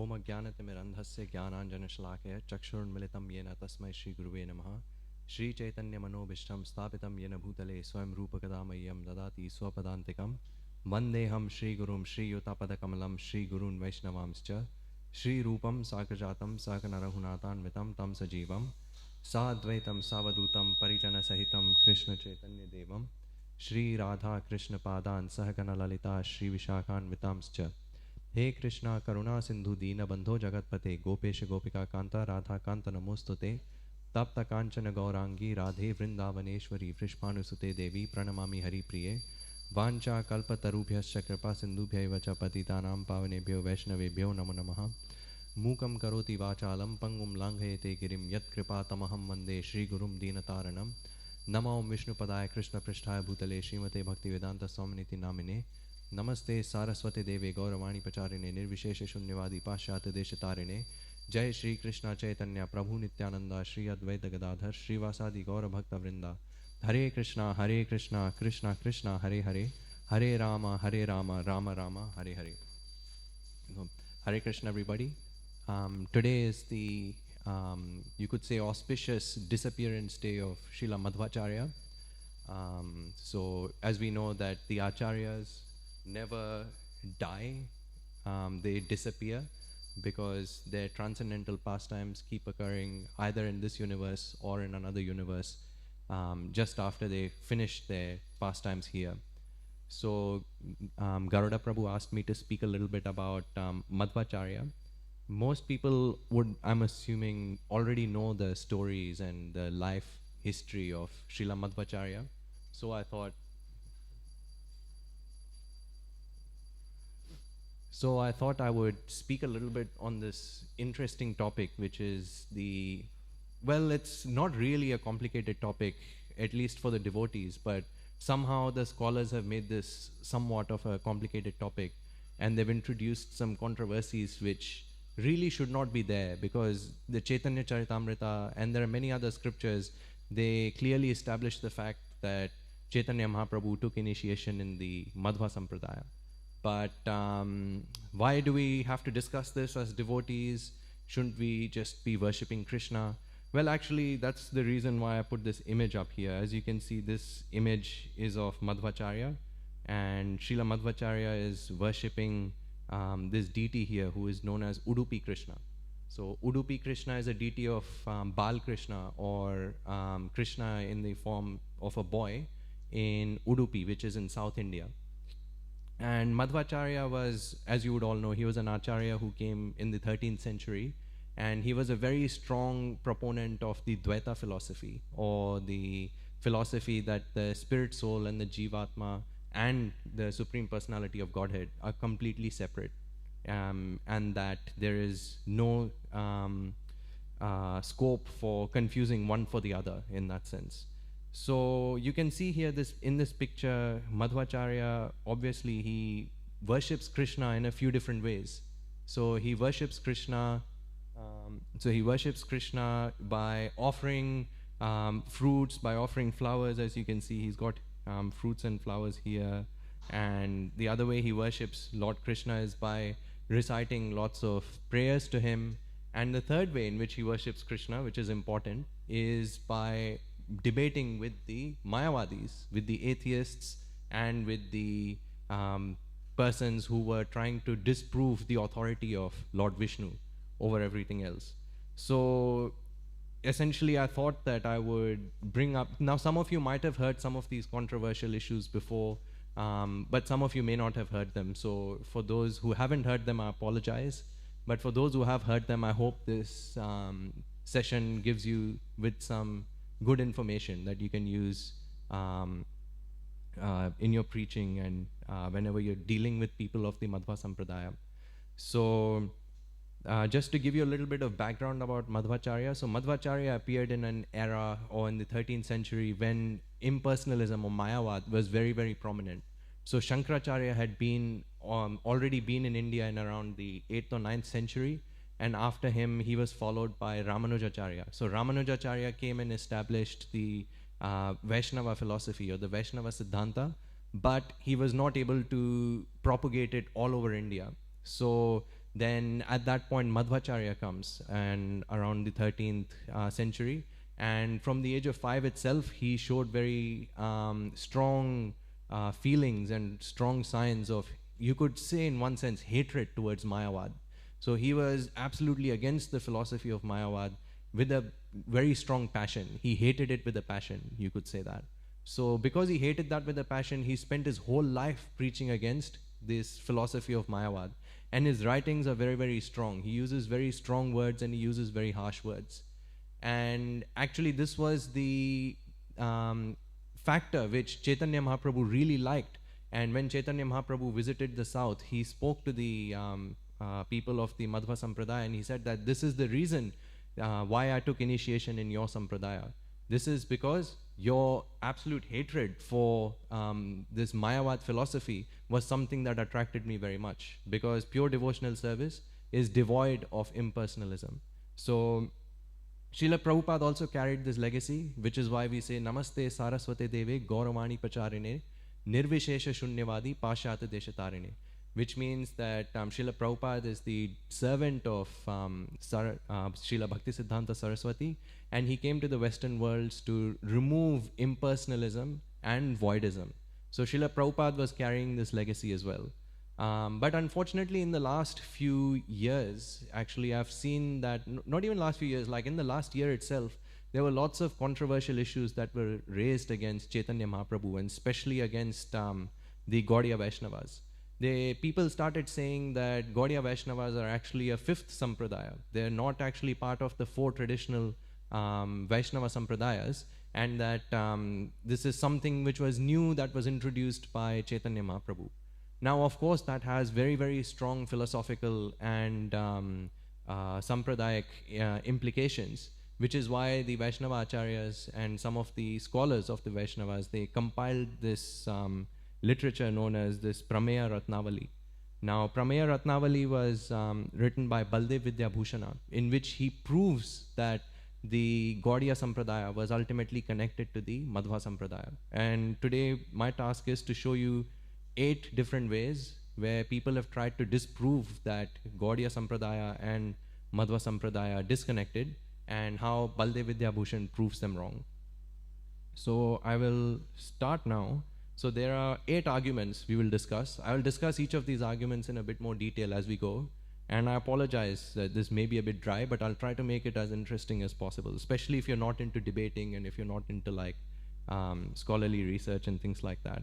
ओम अज्ञानतिमिरन्धस्य ज्ञानाञ्जनशलाकया चक्षुर्मिलितं येन तस्मै श्रीगुरुवे नमः। श्रीचैतन्यमनोभीष्टं स्थापितं येन भूतले स्वयं रूपकदा मह्यं ददाति स्वपदान्तिकं। वन्देऽहं श्रीगुरुं श्रीयुतापदकमलं श्रीगुरून् वैष्णवांश्च। श्रीरूपं साग्रजातं सहगणरघुनाथान्वितं तं सजीवं साद्वैतं सावधूतं परिजनसहितं कृष्णचैतन्यदेवं श्रीराधाकृष्णपादान् सहगणललिता श्रीविशाखान्वितांश्च। हे कृष्णा करुणा सिंधु दीनबंधो जगतपते गोपेश गोपिका कांता राधा कांत नमोस्तुते। तप्त कांचन गौरांगी राधे वृंदावनेश्वरी वृषभानुसुते देवी प्रणमामि हरिप्रिये। वाञ्छा कल्पतरुभ्यश्च कृपा सिन्धुभ्यैव च पतितानां पावनेभ्यो वैष्णवेभ्यो नमो नमः। मूकं करोति वाचालं पंगुं लांघयते गिरिं यत्कृपातमहं वन्दे श्रीगुरुं दीनतारणं। नमो विष्णुपदाय कृष्णपृष्ठाय भूतले श्रीमते भक्तिवेदान्तस्वामिनिति नामिने। नमस्ते सारस्वती देवे गौरवाणी प्रचारिणे निर्विशेष शून्यवादी पाश्चात्य देशतारिणे। जय श्री कृष्ण चैतन्य प्रभु नित्यानंदा श्री अद्वैत गदाधर श्रीवासादि गौर भक्त वृंदा। हरे कृष्णा कृष्णा कृष्णा हरे हरे, हरे Ram Ram Ram Hare Hare. Hare Krishna everybody. Today is the you could say auspicious disappearance day of Srila Madhvacarya. So as we know that the acharyas never die, they disappear because their transcendental pastimes keep occurring either in this universe or in another universe just after they finish their pastimes here. So Garuda Prabhu asked me to speak a little bit about Madhvacharya. Most people would, I'm assuming, already know the stories and the life history of Srila Madhvacharya. So I thought I would speak a little bit on this interesting topic, which is well, it's not really a complicated topic, at least for the devotees, but somehow the scholars have made this somewhat of a complicated topic, and they've introduced some controversies which really should not be there, because the Chaitanya Charitamrita and there are many other scriptures, they clearly establish the fact that Chaitanya Mahaprabhu took initiation in the Madhva Sampradaya. But why do we have to discuss this as devotees? Shouldn't we just be worshipping Krishna? Well, actually, that's the reason why I put this image up here. As you can see, this image is of Madhvacharya, and Srila Madhvacharya is worshipping this deity here who is known as Udupi Krishna. So Udupi Krishna is a deity of Bal Krishna, or Krishna in the form of a boy in Udupi, which is in South India. And Madhvacharya was, as you would all know, he was an acharya who came in the 13th century, and he was a very strong proponent of the Dvaita philosophy, or the philosophy that the spirit soul and the Jivatma and the Supreme Personality of Godhead are completely separate, and that there is no scope for confusing one for the other in that sense. So you can see here in this picture, Madhvacharya, obviously he worships Krishna in a few different ways. So he worships Krishna by offering fruits, by offering flowers. As you can see, he's got fruits and flowers here. And the other way he worships Lord Krishna is by reciting lots of prayers to him. And the third way in which he worships Krishna, which is important, is by debating with the Mayavadis, with the atheists, and with the persons who were trying to disprove the authority of Lord Vishnu over everything else. So essentially I thought that I would bring up, now some of you might have heard some of these controversial issues before, but some of you may not have heard them. So for those who haven't heard them, I apologize. But for those who have heard them, I hope this session gives you with some good information that you can use in your preaching and whenever you're dealing with people of the Madhva Sampradaya. So just to give you a little bit of background about Madhvacharya. So Madhvacharya appeared in an era, or in the 13th century, when impersonalism or Mayavad was very, very prominent. So Shankaracharya had already been in India in around the 8th or 9th century, and after him he was followed by Ramanujacharya. So Ramanujacharya came and established the Vaishnava philosophy, or the Vaishnava Siddhanta, but he was not able to propagate it all over India. So Then at that point, Madhvacarya comes, and around the 13th century. And from the age of 5 itself, he showed very strong feelings and strong signs of, you could say in one sense, hatred towards Mayavad. So he was absolutely against the philosophy of Mayavad with a very strong passion. He hated it with a passion, you could say that. So because he hated that with a passion, he spent his whole life preaching against this philosophy of Mayavad. And his writings are very, very strong. He uses very strong words and he uses very harsh words. And actually this was the factor which Chaitanya Mahaprabhu really liked. And when Chaitanya Mahaprabhu visited the south, he spoke to the people of the Madhva Sampradaya, and he said that this is the reason why I took initiation in your Sampradaya. This is because your absolute hatred for this Mayavad philosophy was something that attracted me very much, because pure devotional service is devoid of impersonalism. So Srila Prabhupada also carried this legacy, which is why we say Namaste Saraswate Deve Gauravani Pacharine Nirvishesha Shunyavadi Pashyata Deshatarine, which means that Srila Prabhupada is the servant of Srila Bhaktisiddhanta Saraswati, and he came to the Western worlds to remove impersonalism and voidism. So Srila Prabhupada was carrying this legacy as well. But unfortunately, in the last few years, actually I've seen that, not even last few years, like in the last year itself, there were lots of controversial issues that were raised against Chaitanya Mahaprabhu, and especially against the Gaudiya Vaishnavas. People started saying that Gaudiya Vaishnavas are actually a fifth sampradaya. They're not actually part of the 4 traditional Vaishnava sampradayas, and that this is something which was new that was introduced by Chaitanya Mahaprabhu. Now, of course, that has very, very strong philosophical and sampradayic implications, which is why the Vaishnava Acharyas and some of the scholars of the Vaishnavas, they compiled this literature known as this Prameya Ratnavali. Now, Prameya Ratnavali was written by Baldev Vidyabhushana, in which he proves that the Gaudiya Sampradaya was ultimately connected to the Madhva Sampradaya. And today, my task is to show you 8 different ways where people have tried to disprove that Gaudiya Sampradaya and Madhva Sampradaya are disconnected, and how Baldev Vidyabhushan proves them wrong. So I will start now. So there are 8 arguments we will discuss. I will discuss each of these arguments in a bit more detail as we go. And I apologize that this may be a bit dry, but I'll try to make it as interesting as possible, especially if you're not into debating and if you're not into like scholarly research and things like that.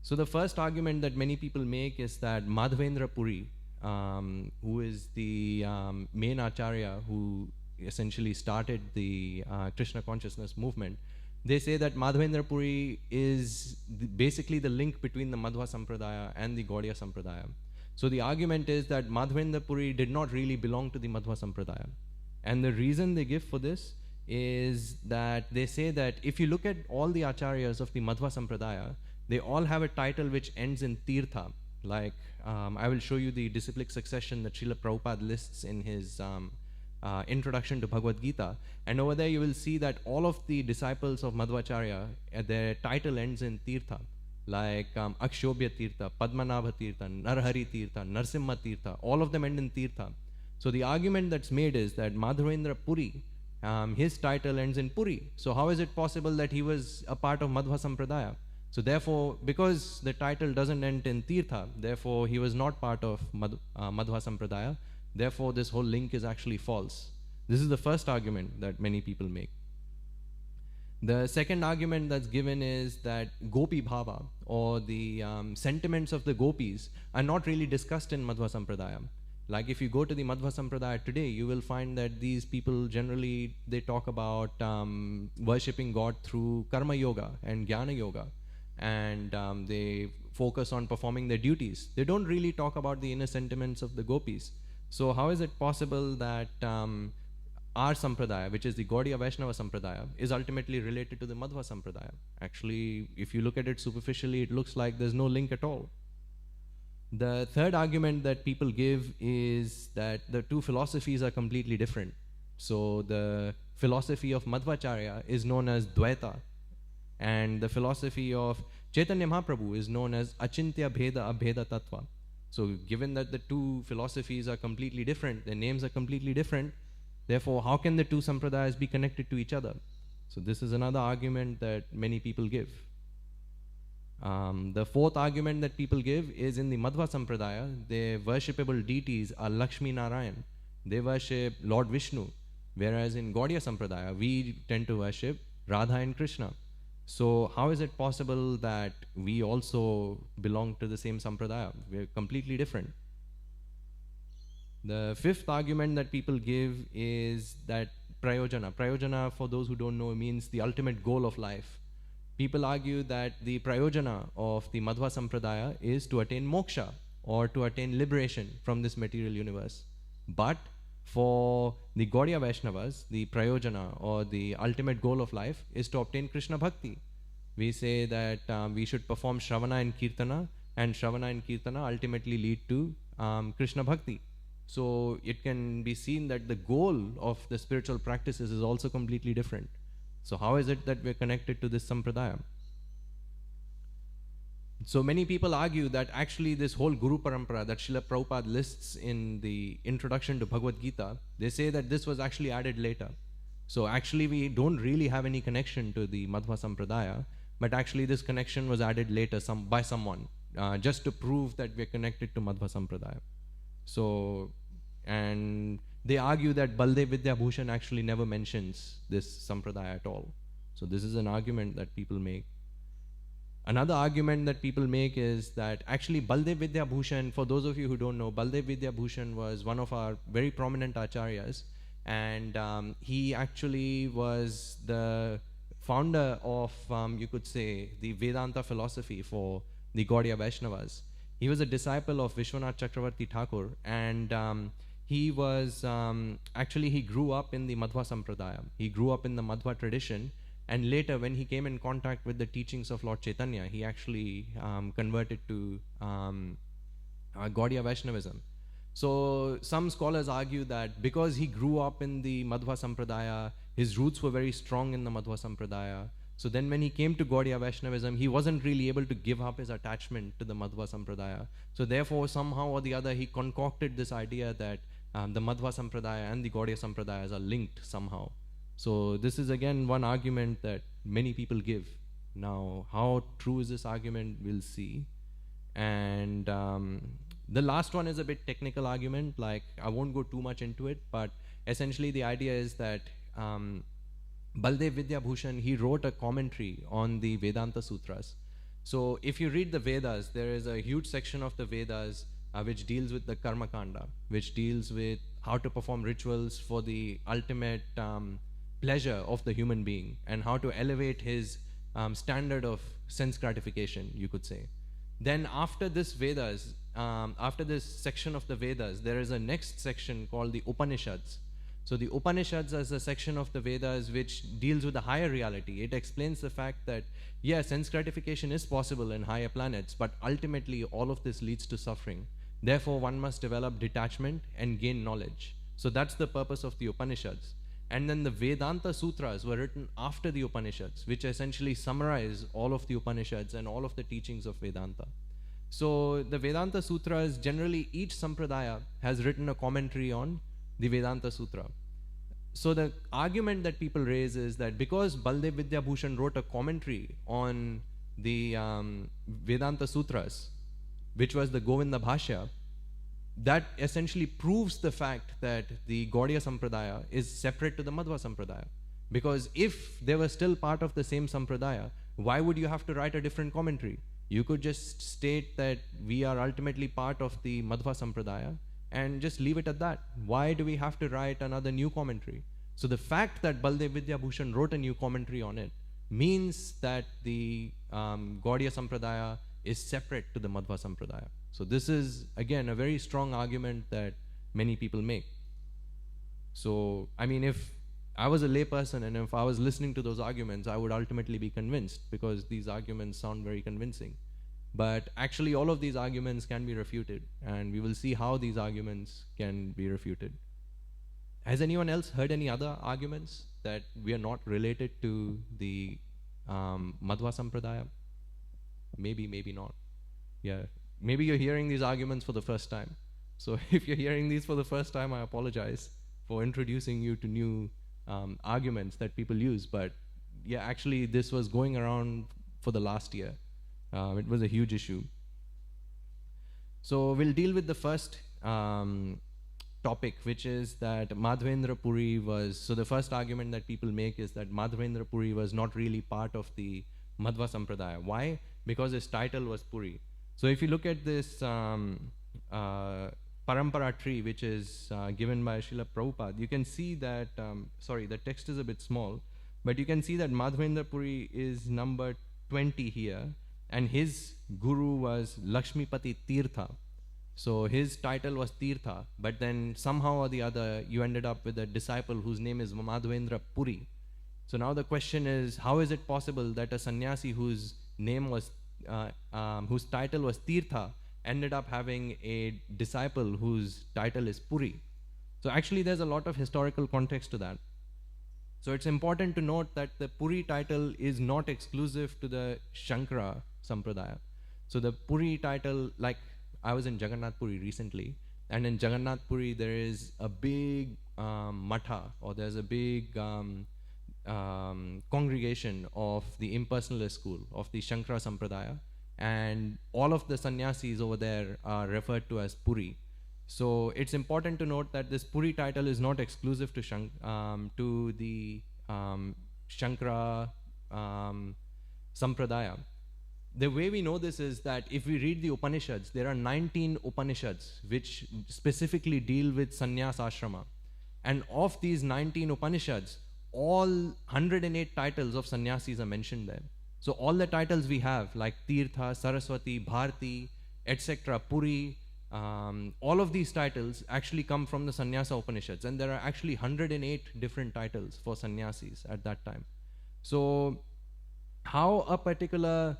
So the first argument that many people make is that Madhvendra Puri, who is the main acharya who essentially started the Krishna consciousness movement, they say that Madhvendra Puri is basically the link between the Madhva Sampradaya and the Gaudiya Sampradaya. So the argument is that Madhvendra Puri did not really belong to the Madhva Sampradaya. And the reason they give for this is that they say that if you look at all the acharyas of the Madhva Sampradaya, they all have a title which ends in Tirtha. Like, I will show you the disciplic succession that Srila Prabhupada lists in his introduction to Bhagavad Gita. And over there you will see that all of the disciples of Madhvacarya, their title ends in Tirtha. Like Akshobhya Tirtha, Padmanabha Tirtha, Narhari Tirtha, Narsimha Tirtha, all of them end in Tirtha. So the argument that's made is that Madhvendra Puri, his title ends in Puri. So how is it possible that he was a part of Madhva Sampradaya? So therefore, because the title doesn't end in Tirtha, therefore he was not part of Madhva Sampradaya. Therefore, this whole link is actually false. This is the first argument that many people make. The second argument that's given is that Gopi Bhava, or the sentiments of the gopis, are not really discussed in Madhva Sampradaya. Like if you go to the Madhva Sampradaya today, you will find that these people generally, they talk about worshipping God through Karma Yoga and Jnana Yoga. And they focus on performing their duties. They don't really talk about the inner sentiments of the gopis. So how is it possible that our sampradaya, which is the Gaudiya Vaishnava sampradaya, is ultimately related to the Madhva sampradaya? Actually, if you look at it superficially, it looks like there's no link at all. The third argument that people give is that the two philosophies are completely different. So the philosophy of Madhvacharya is known as Dvaita, and the philosophy of Chaitanya Mahaprabhu is known as Achintya Bheda Abheda Tattva. So given that the two philosophies are completely different, their names are completely different, therefore how can the two sampradayas be connected to each other? So this is another argument that many people give. The fourth argument that people give is in the Madhva Sampradaya, their worshipable deities are Lakshmi Narayan. They worship Lord Vishnu, whereas in Gaudiya Sampradaya, we tend to worship Radha and Krishna. So how is it possible that we also belong to the same Sampradaya? We're completely different. The fifth argument that people give is that Prayojana. Prayojana, for those who don't know, means the ultimate goal of life. People argue that the prayojana of the Madhva Sampradaya is to attain moksha or to attain liberation from this material universe. But for the Gaudiya Vaishnavas, the prayojana or the ultimate goal of life is to obtain Krishna Bhakti. We say that we should perform Shravana and Kirtana, and Shravana and Kirtana ultimately lead to Krishna Bhakti. So it can be seen that the goal of the spiritual practices is also completely different. So how is it that we're connected to this sampradaya? So many people argue that actually this whole Guru Parampara that Srila Prabhupada lists in the introduction to Bhagavad Gita, they say that this was actually added later. So actually we don't really have any connection to the Madhva Sampradaya, but actually this connection was added later by someone, just to prove that we're connected to Madhva Sampradaya. So, and they argue that Baldev Vidyabhushan actually never mentions this sampradaya at all. So this is an argument that people make. Another argument that people make is that actually Baldev Vidyabhushan, for those of you who don't know, Baldev Vidyabhushan was one of our very prominent acharyas, and he actually was the founder of, you could say, the Vedanta philosophy for the Gaudiya Vaishnavas. He was a disciple of Vishwanath Chakravarti Thakur, and he was, actually he grew up in the Madhva Sampradaya. He grew up in the Madhva tradition, and later when he came in contact with the teachings of Lord Chaitanya, he actually converted to Gaudiya Vaishnavism. So some scholars argue that because he grew up in the Madhva Sampradaya, his roots were very strong in the Madhva Sampradaya. So then when he came to Gaudiya Vaishnavism, he wasn't really able to give up his attachment to the Madhva Sampradaya. So therefore, somehow or the other, he concocted this idea that the Madhva Sampradaya and the Gaudiya Sampradayas are linked somehow. So this is again one argument that many people give. Now, how true is this argument, we'll see. And the last one is a bit technical argument, like I won't go too much into it, but essentially the idea is that Baldev Vidyabhushan, he wrote a commentary on the Vedanta Sutras. So if you read the Vedas, there is a huge section of the Vedas which deals with the Karma Kanda, which deals with how to perform rituals for the ultimate pleasure of the human being and how to elevate his standard of sense gratification, you could say. Then after this Vedas, after this section of the Vedas, there is a next section called the Upanishads. So the Upanishads is a section of the Vedas which deals with the higher reality. It explains the fact that, yes, sense gratification is possible in higher planets, but ultimately all of this leads to suffering. Therefore, one must develop detachment and gain knowledge. So that's the purpose of the Upanishads. And then the Vedanta Sutras were written after the Upanishads, which essentially summarize all of the Upanishads and all of the teachings of Vedanta. So the Vedanta Sutras, generally each sampradaya has written a commentary on the Vedanta Sutra. So the argument that people raise is that because Baldev Vidyabhushan wrote a commentary on the Vedanta Sutras, which was the Govinda Bhashya, that essentially proves the fact that the Gaudiya Sampradaya is separate to the Madhva Sampradaya. Because if they were still part of the same Sampradaya, why would you have to write a different commentary? You could just state that we are ultimately part of the Madhva Sampradaya and just leave it at that. Why do we have to write another new commentary? So the fact that Baldev Vidyabhushan wrote a new commentary on it means that the Gaudiya Sampradaya is separate to the Madhva Sampradaya. So this is, again, a very strong argument that many people make. So, I mean, if I was a layperson and if I was listening to those arguments, I would ultimately be convinced because these arguments sound very convincing. But actually, all of these arguments can be refuted, and we will see how these arguments can be refuted. Has anyone else heard any other arguments that we are not related to the Madhva Sampradaya? Maybe, maybe not. Yeah. maybe you're hearing these arguments for the first time. So if you're hearing these for the first time, I apologize for introducing you to new arguments that people use. But yeah, actually this was going around for the last year. It was a huge issue. So we'll deal with the first topic, which is that Madhvendra Puri was, so the first argument that people make is that Madhvendra Puri was not really part of the Madhva Sampradaya. Why? Because his title was Puri. So if you look at this Parampara tree, which is given by Srila Prabhupada, you can see that, sorry, the text is a bit small, but you can see that Madhvendra Puri is number 20 here, and his guru was Lakshmipati Tirtha. So his title was Tirtha, but then somehow or the other, you ended up with a disciple whose name is Madhvendra Puri. So now the question is, how is it possible that a sannyasi whose name was, whose title was Tirtha, ended up having a disciple whose title is Puri? So actually there's a lot of historical context to that. So it's important to note that the Puri title is not exclusive to the Shankara Sampradaya. So the Puri title, like I was in Jagannath Puri recently, and in Jagannath Puri there is a big matha, or there's a big congregation of the impersonalist school, of the Shankara Sampradaya, and all of the sannyasis over there are referred to as Puri. So it's important to note that this Puri title is not exclusive to the Shankara Sampradaya. The way we know this is that if we read the Upanishads, there are 19 Upanishads which specifically deal with sannyas ashrama. And of these 19 Upanishads, all 108 titles of sannyasis are mentioned there. So all the titles we have, like Tirtha, Saraswati, Bharti, etc., Puri, all of these titles actually come from the Sannyasa Upanishads, and there are actually 108 different titles for sannyasis at that time. So how a particular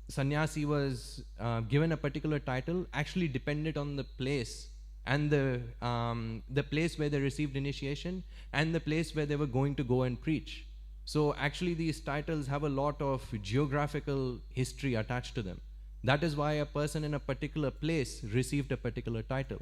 sannyasi was given a particular title actually depended on the place, and the place where they received initiation and the place where they were going to go and preach. So actually these titles have a lot of geographical history attached to them. That is why a person in a particular place received a particular title.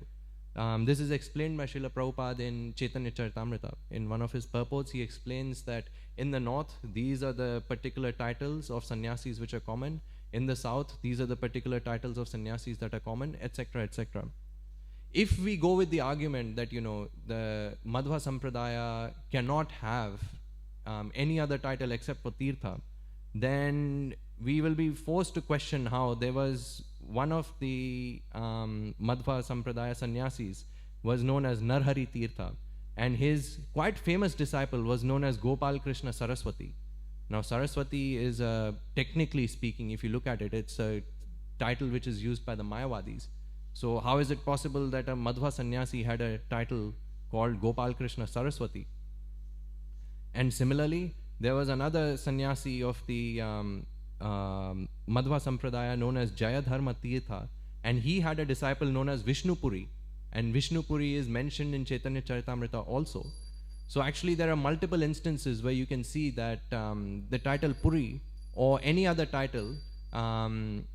This is explained by Srila Prabhupada in Chaitanya Charitamrita. In one of his purports, he explains that in the north, these are the particular titles of sannyasis which are common. In the south, these are the particular titles of sannyasis that are common, etc., etc. If we go with the argument that, you know, the Madhva Sampradaya cannot have any other title except for Tirtha, then we will be forced to question how there was one of the Madhva Sampradaya sannyasis was known as Narhari Tirtha, and his quite famous disciple was known as Gopal Krishna Saraswati. Now Saraswati is, technically speaking, if you look at it, it's a title which is used by the Mayavadis. So how is it possible that a Madhva sannyasi had a title called Gopal Krishna Saraswati? And similarly, there was another sannyasi of the Madhva Sampradaya known as Jayadharma Tirtha, and he had a disciple known as Vishnupuri, and Vishnupuri is mentioned in Chaitanya Charitamrita also. So actually there are multiple instances where you can see that the title Puri or any other title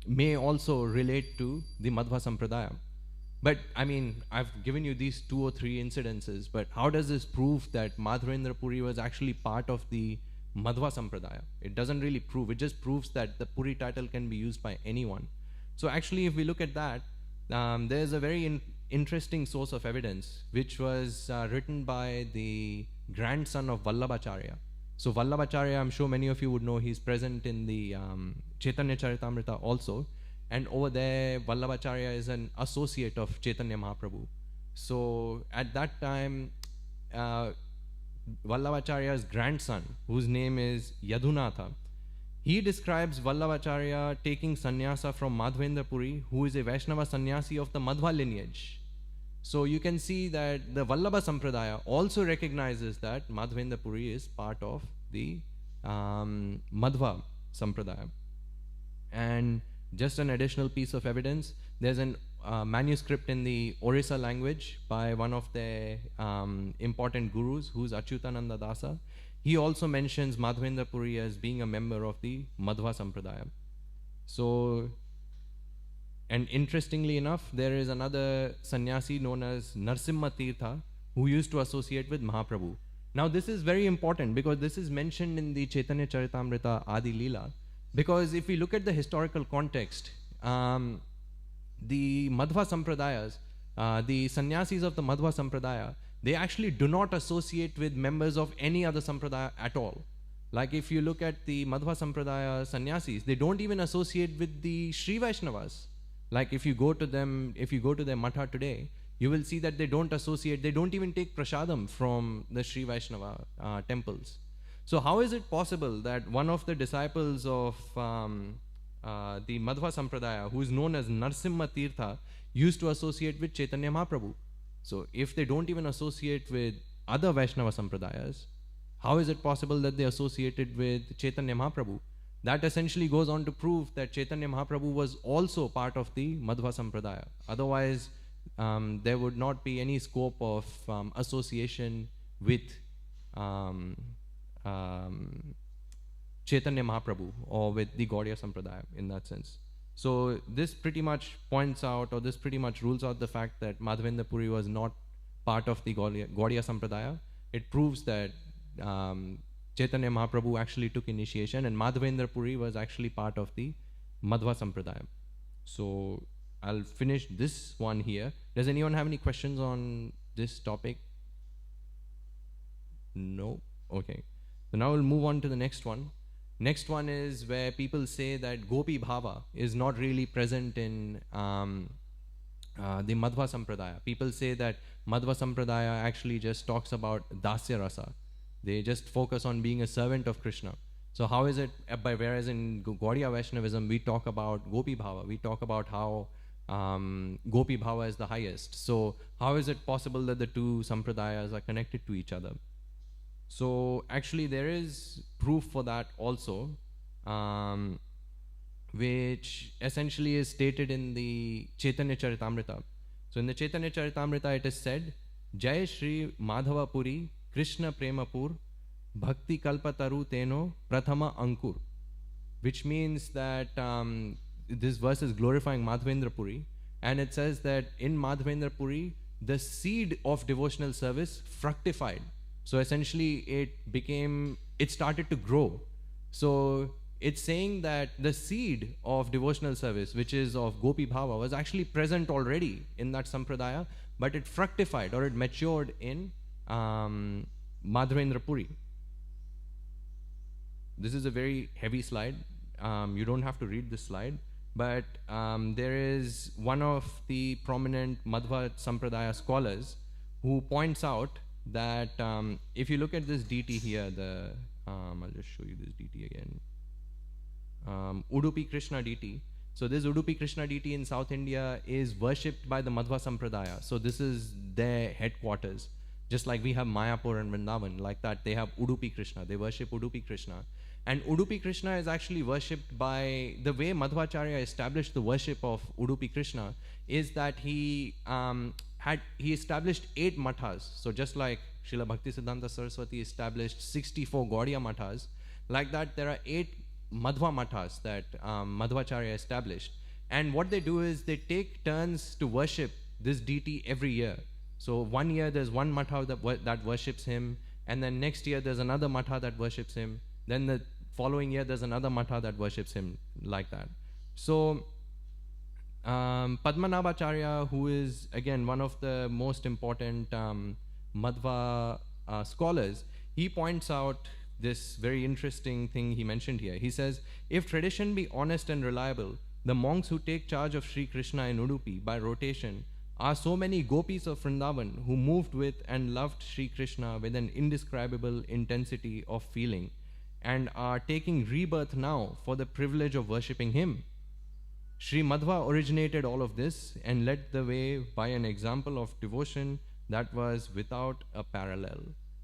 may also relate to the Madhva Sampradaya. But I mean, I've given you these 2 or 3 incidences, but how does this prove that Madhvendra Puri was actually part of the Madhva Sampradaya? It doesn't really prove. It just proves that the Puri title can be used by anyone. So actually, if we look at that, there's a very interesting source of evidence, which was written by the grandson of Vallabhacharya. So Vallabhacharya, I'm sure many of you would know, he's present in the Chaitanya Charitamrita also. And over there, Vallabhacharya is an associate of Chaitanya Mahaprabhu. So at that time, Vallabhacharya's grandson, whose name is Yadunatha, he describes Vallabhacharya taking sannyasa from Madhvendra Puri, who is a Vaishnava sannyasi of the Madhva lineage. So you can see that the Vallabha Sampradaya also recognizes that Madhvendra Puri is part of the Madhva Sampradaya. And just an additional piece of evidence, there's an manuscript in the Orissa language by one of their important gurus, who's Achyutananda Dasa. He also mentions Madhvendra Puri as being a member of the Madhva Sampradaya. So And interestingly enough, there is another sannyasi known as Narsimha Tirtha who used to associate with Mahaprabhu. Now this is very important because this is mentioned in the Chaitanya Charitamrita Adi Leela. Because if we look at the historical context, the Madhva Sampradayas, the sannyasis of the Madhva Sampradaya, they actually do not associate with members of any other Sampradaya at all. Like if you look at the Madhva Sampradaya sannyasis, they don't even associate with the Sri Vaishnavas. Like if you go to them, if you go to their matha today, you will see that they don't associate, they don't even take prasadam from the Sri Vaishnava temples. So how is it possible that one of the disciples of the Madhva Sampradaya, who is known as Narsimha Tirtha, used to associate with Chaitanya Mahaprabhu? So if they don't even associate with other Vaishnava Sampradayas, how is it possible that they associated with Chaitanya Mahaprabhu? That essentially goes on to prove that Chaitanya Mahaprabhu was also part of the Madhva Sampradaya. Otherwise, there would not be any scope of association with Chaitanya Mahaprabhu or with the Gaudiya Sampradaya in that sense. So this pretty much points out, or this pretty much rules out the fact that Madhavendra Puri was not part of the Gaudiya Sampradaya. It proves that Chaitanya Mahaprabhu actually took initiation and Madhavendra Puri was actually part of the Madhva Sampradaya. So I'll finish this one here. Does anyone have any questions on this topic? No? Okay. So now we'll move on to the next one. Next one is where people say that Gopi Bhava is not really present in the Madhva Sampradaya. People say that Madhva Sampradaya actually just talks about Dasya Rasa. They just focus on being a servant of Krishna. So how is it, whereas in Gaudiya Vaishnavism, we talk about Gopi Bhava, we talk about how Gopi Bhava is the highest. So how is it possible that the two Sampradayas are connected to each other? So actually there is proof for that also, which essentially is stated in the Chaitanya Charitamrita. So in the Chaitanya Charitamrita it is said, Jai Shri Madhava Puri Krishna Premapur Bhakti Kalpataru Teno Prathama Ankur, which means that this verse is glorifying Madhavendra Puri, and it says that in Madhavendra Puri the seed of devotional service fructified. So essentially it started to grow. So it's saying that the seed of devotional service, which is of Gopi Bhava, was actually present already in that Sampradaya, but it fructified or it matured in Madhavendra Puri. This is a very heavy slide. You don't have to read this slide, but there is one of the prominent Madhva Sampradaya scholars who points out that if you look at this deity here, I'll just show you this deity again. Udupi Krishna deity. So this Udupi Krishna deity in South India is worshipped by the Madhva Sampradaya. So this is their headquarters. Just like we have Mayapur and Vrindavan, like that they have Udupi Krishna. They worship Udupi Krishna. And Udupi Krishna is actually worshipped by, the way Madhvacarya established the worship of Udupi Krishna is that he established 8 mathas. So just like Srila Bhaktisiddhanta Saraswati established 64 Gaudiya mathas, like that there are 8 Madhva mathas that Madhvacharya established. And what they do is they take turns to worship this deity every year. So one year there's one matha that worships him, and then next year there's another matha that worships him, then the following year there's another matha that worships him, like that. So Padmanabhacharya, who is again one of the most important Madhva scholars, he points out this very interesting thing he mentioned here. He says, if tradition be honest and reliable, the monks who take charge of Sri Krishna in Udupi by rotation are so many gopis of Vrindavan who moved with and loved Sri Krishna with an indescribable intensity of feeling and are taking rebirth now for the privilege of worshipping him. Sri Madhva originated all of this and led the way by an example of devotion that was without a parallel.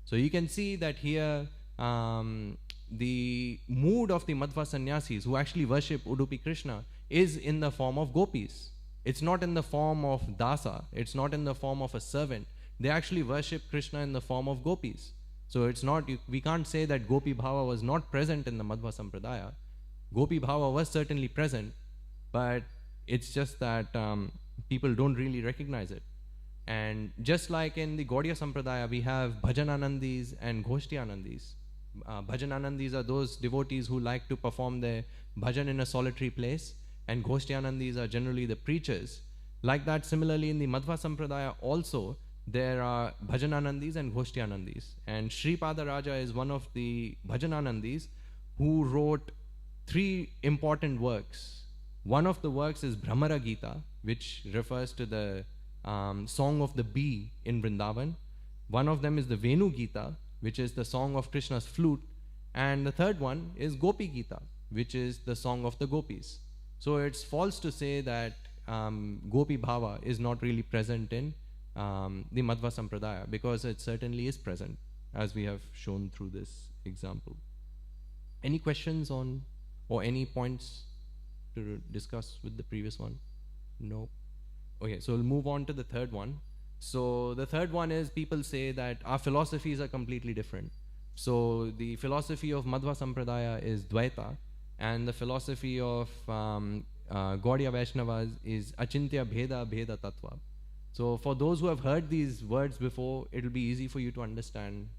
So you can see that here the mood of the Madhva sannyasis who actually worship Udupi Krishna is in the form of gopis. It's not in the form of dasa. It's not in the form of a servant. They actually worship Krishna in the form of gopis. So it's not, we can't say that Gopi Bhava was not present in the Madhva Sampradaya. Gopi Bhava was certainly present, but It's just that people don't really recognize it. And just like in the Gaudiya Sampradaya, we have Bhajananandis and Ghoshtianandis. Bhajananandis are those devotees who like to perform their bhajan in a solitary place, and Ghoshtianandis are generally the preachers. Like that, similarly in the Madhva Sampradaya also, there are Bhajananandis and Ghoshtianandis. And Sripada Raja is one of the Bhajananandis who wrote 3 important works. One of the works is Brahmara Gita, which refers to the song of the bee in Vrindavan. One of them is the Venu Gita, which is the song of Krishna's flute. And the third one is Gopi Gita, which is the song of the gopis. So it's false to say that Gopi Bhava is not really present in the Madhva Sampradaya, because it certainly is present, as we have shown through this example. Any questions on, or any points to discuss with the previous one? No. Okay, so we'll move on to the third one. So the third one is, people say that our philosophies are completely different. So the philosophy of Madhva Sampradaya is Dvaita, and the philosophy of Gaudiya Vaishnavas is Achintya Bheda Bheda Tattva. So for those who have heard these words before, it'll be easy for you to understand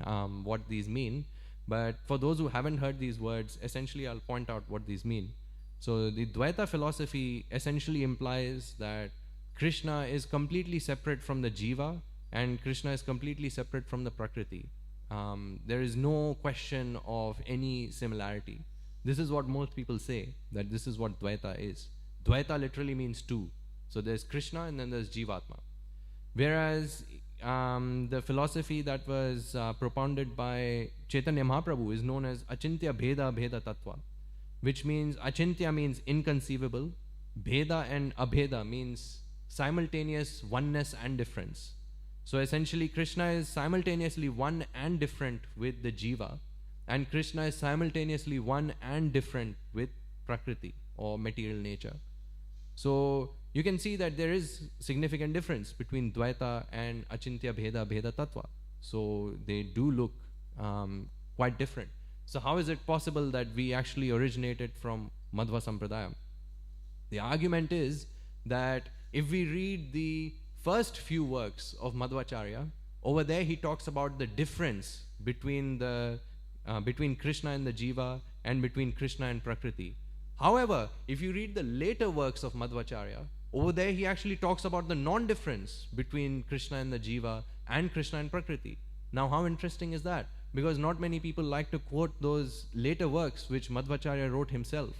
what these mean. But for those who haven't heard these words, essentially I'll point out what these mean. So the Dvaita philosophy essentially implies that Krishna is completely separate from the jiva, and Krishna is completely separate from the prakriti. There is no question of any similarity. This is what most people say, that this is what Dvaita is. Dvaita literally means two. So there's Krishna and then there's Jivatma. Whereas the philosophy that was propounded by Chaitanya Mahaprabhu is known as Achintya Bheda Bheda Tattva, which means Achintya means inconceivable, Bheda and Abheda means simultaneous oneness and difference. So essentially Krishna is simultaneously one and different with the jiva, and Krishna is simultaneously one and different with prakriti or material nature. So you can see that there is significant difference between Dvaita and Achintya Bheda Bheda Tattva. So they do look quite different. So how is it possible that we actually originated from Madhva Sampradaya? The argument is that if we read the first few works of Madhvacarya, over there he talks about the difference between Krishna and the jiva, and between Krishna and prakriti. However, if you read the later works of Madhvacarya, over there he actually talks about the non-difference between Krishna and the jiva and Krishna and prakriti. Now how interesting is that? Because not many people like to quote those later works which Madhvacarya wrote himself.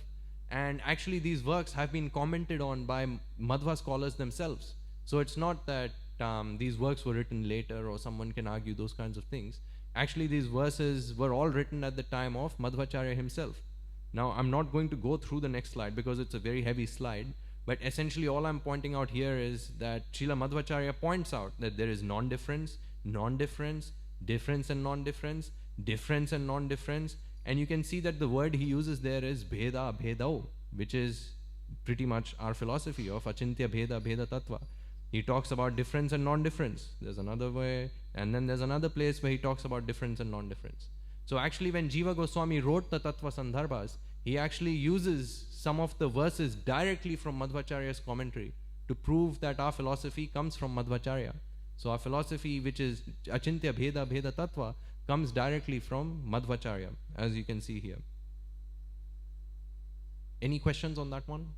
And actually these works have been commented on by Madhva scholars themselves. So it's not that these works were written later or someone can argue those kinds of things. Actually these verses were all written at the time of Madhvacarya himself. Now I'm not going to go through the next slide because it's a very heavy slide, but essentially all I'm pointing out here is that Srila Madhvacarya points out that there is non-difference, non-difference, difference and non-difference, difference and non-difference, and you can see that the word he uses there is Bheda Bhedao, which is pretty much our philosophy of Achintya Bheda Bheda Tattva. He talks about difference and non-difference. There's another way, and then there's another place where he talks about difference and non-difference. So actually when Jiva Goswami wrote the Tattva Sandarbhas, he actually uses some of the verses directly from Madhvacharya's commentary to prove that our philosophy comes from Madhvacharya. So our philosophy, which is Achintya Bheda Bheda Tattva, comes directly from Madhvacharya, as you can see here. Any questions on that one?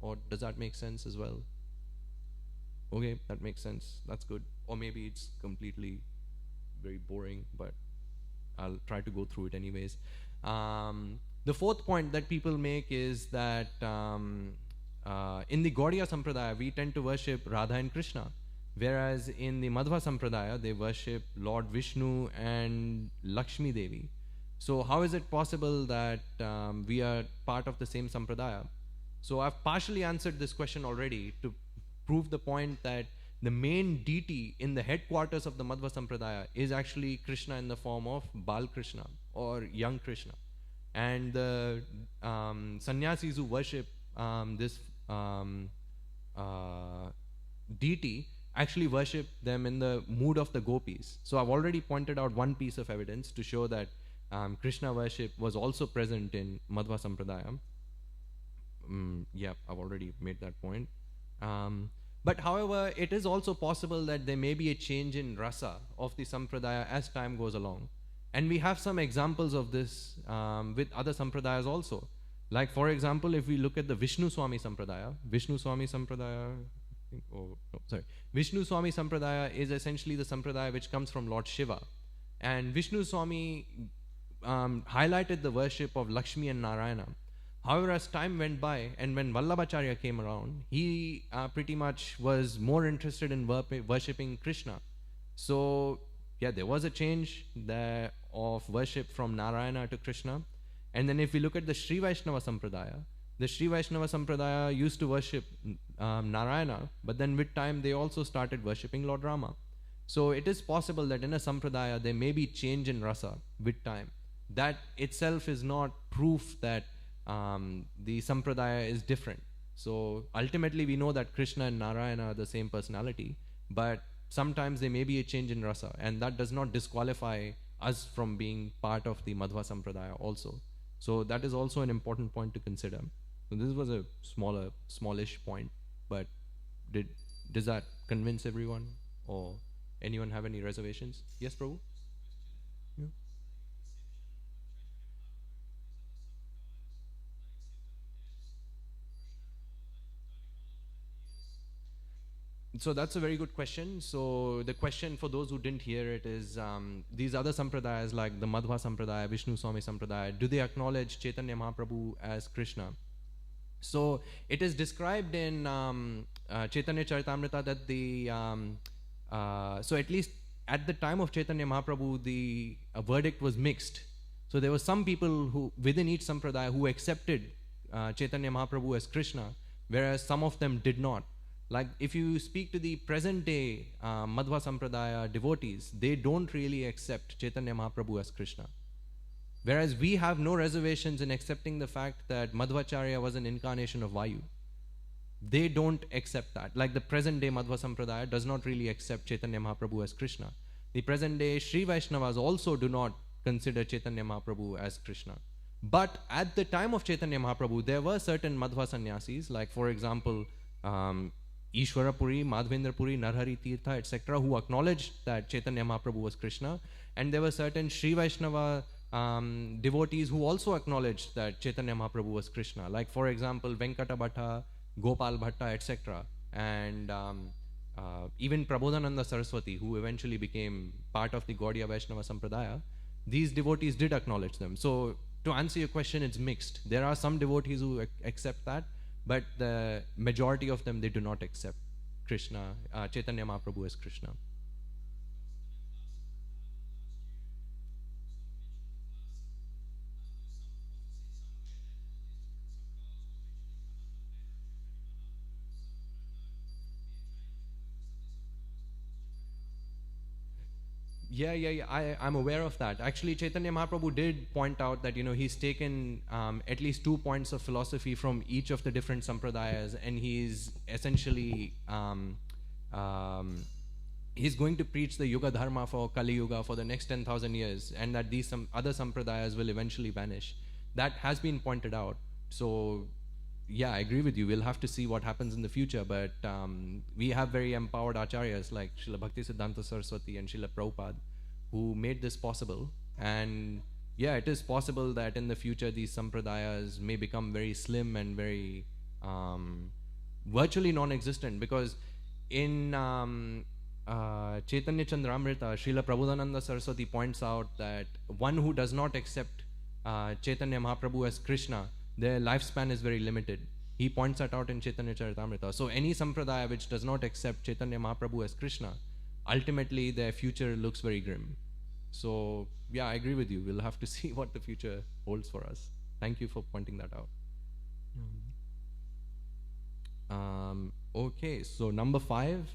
Or does that make sense as well? Okay, that makes sense. That's good. Or maybe it's completely very boring, but I'll try to go through it anyways. The fourth point that people make is that in the Gaudiya Sampradaya, we tend to worship Radha and Krishna, whereas in the Madhva Sampradaya, they worship Lord Vishnu and Lakshmi Devi. So how is it possible that we are part of the same Sampradaya? So I've partially answered this question already to prove the point that the main deity in the headquarters of the Madhva Sampradaya is actually Krishna in the form of Bal Krishna or young Krishna. And the sannyasis who worship this deity actually worship them in the mood of the gopis. So I've already pointed out one piece of evidence to show that Krishna worship was also present in Madhva Sampradaya. yeah, I've already made that point. But however, it is also possible that there may be a change in rasa of the sampradaya as time goes along. And we have some examples of this with other sampradayas also. Like, for example, if we look at the Vishnu Swami Sampradaya, Vishnu Swami Sampradaya is essentially the sampradaya which comes from Lord Shiva. And Vishnu Swami highlighted the worship of Lakshmi and Narayana. However, as time went by and when Madhvacarya came around, he pretty much was more interested in worshipping Krishna. So, yeah, there was a change there of worship from Narayana to Krishna. And then if we look at the Sri Vaishnava Sampradaya used to worship Narayana, but then with time they also started worshipping Lord Rama. So it is possible that in a Sampradaya there may be change in rasa with time. That itself is not proof that the Sampradaya is different. So ultimately we know that Krishna and Narayana are the same personality, but sometimes there may be a change in rasa, and that does not disqualify us from being part of the Madhva Sampradaya also. So that is also an important point to consider. So this was a smallish point, but does that convince everyone, or anyone have any reservations? Yes, Prabhu? Yeah. So that's a very good question. So the question for those who didn't hear it is, these other sampradayas like the Madhva Sampradaya, Vishnu Swami Sampradaya, do they acknowledge Chaitanya Mahaprabhu as Krishna? So it is described in Chaitanya Charitamrita that so at least at the time of Chaitanya Mahaprabhu, the verdict was mixed. So there were some people who within each sampradaya who accepted Chaitanya Mahaprabhu as Krishna, whereas some of them did not. Like if you speak to the present day Madhva Sampradaya devotees, they don't really accept Chaitanya Mahaprabhu as Krishna. Whereas we have no reservations in accepting the fact that Madhvacarya was an incarnation of Vayu. They don't accept that. Like the present day Madhva Sampradaya does not really accept Chaitanya Mahaprabhu as Krishna. The present day Sri Vaishnavas also do not consider Chaitanya Mahaprabhu as Krishna. But at the time of Chaitanya Mahaprabhu, there were certain Madhva sannyasis, like for example, Ishwarapuri, Madhvendrapuri, Narhari Tirtha, etc., who acknowledged that Chaitanya Mahaprabhu was Krishna. And there were certain Sri Vaishnava devotees who also acknowledged that Chaitanya Mahaprabhu was Krishna. Like for example, Venkata Bhatta, Gopal Bhatta, etc. And even Prabodhananda Saraswati, who eventually became part of the Gaudiya Vaishnava Sampradaya, these devotees did acknowledge them. So to answer your question, it's mixed. There are some devotees who accept that, but the majority of them, they do not accept Krishna, Chaitanya Mahaprabhu as Krishna. Yeah. I'm aware of that. Actually, Chaitanya Mahaprabhu did point out that, he's taken at least 2 points of philosophy from each of the different sampradayas, and he's essentially, he's going to preach the Yuga Dharma for Kali Yuga for the next 10,000 years, and that these some other sampradayas will eventually vanish. That has been pointed out. So, yeah, I agree with you. We'll have to see what happens in the future, but we have very empowered acharyas like Srila Bhaktisiddhanta Saraswati and Srila Prabhupada who made this possible. And yeah, it is possible that in the future these sampradayas may become very slim and very virtually non-existent, because in Chaitanya Chandramrita, Srila Prabodhananda Saraswati points out that one who does not accept Chaitanya Mahaprabhu as Krishna, their lifespan is very limited. He points that out in Chaitanya Charitamrita. So any sampradaya which does not accept Chaitanya Mahaprabhu as Krishna, ultimately their future looks very grim. So yeah, I agree with you. We'll have to see what the future holds for us. Thank you for pointing that out. Okay, so number 5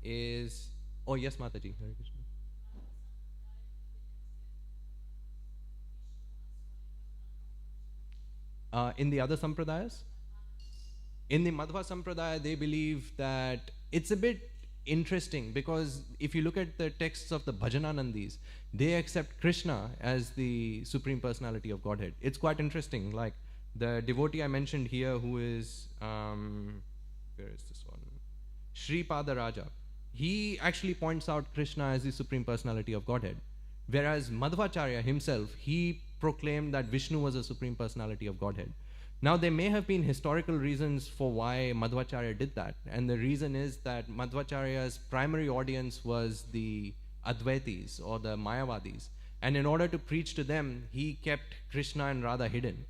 is, oh yes, Mataji. Hare Krishna. In the other sampradayas? In the Madhva Sampradaya, they believe that it's a bit interesting, because if you look at the texts of the Bhajananandis, they accept Krishna as the Supreme Personality of Godhead. It's quite interesting. Like The devotee I mentioned here, who is, where is this one? Sri Pada Raja. He actually points out Krishna as the Supreme Personality of Godhead. Whereas Madhvacarya himself, he proclaimed that Vishnu was the Supreme Personality of Godhead. Now, there may have been historical reasons for why Madhvacharya did that. And the reason is that Madhvacharya's primary audience was the Advaitis or the Mayavadis. And in order to preach to them, he kept Krishna and Radha hidden.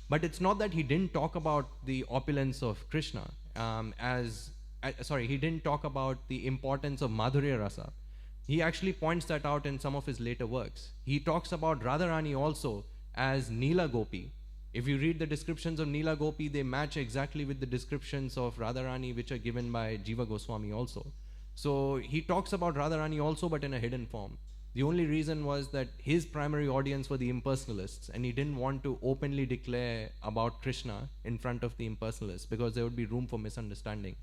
But it's not that he didn't talk about the opulence of Krishna, he didn't talk about the importance of Madhurya Rasa. He actually points that out in some of his later works. He talks about Radharani also as Neela Gopi. If you read the descriptions of Neela Gopi, they match exactly with the descriptions of Radharani which are given by Jiva Goswami also. So he talks about Radharani also, but in a hidden form. The only reason was that his primary audience were the impersonalists, and he didn't want to openly declare about Krishna in front of the impersonalists because there would be room for misunderstanding.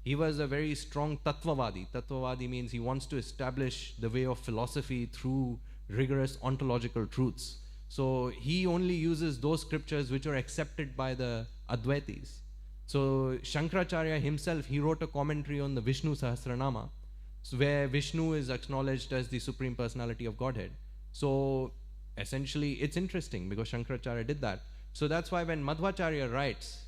He was a very strong Tattvavadi. Tattvavadi means he wants to establish the way of philosophy through rigorous ontological truths. So he only uses those scriptures which are accepted by the Advaitis. So Shankaracharya himself, he wrote a commentary on the Vishnu Sahasranama, where Vishnu is acknowledged as the Supreme Personality of Godhead. So essentially, it's interesting because Shankaracharya did that. So that's why when Madhvacharya writes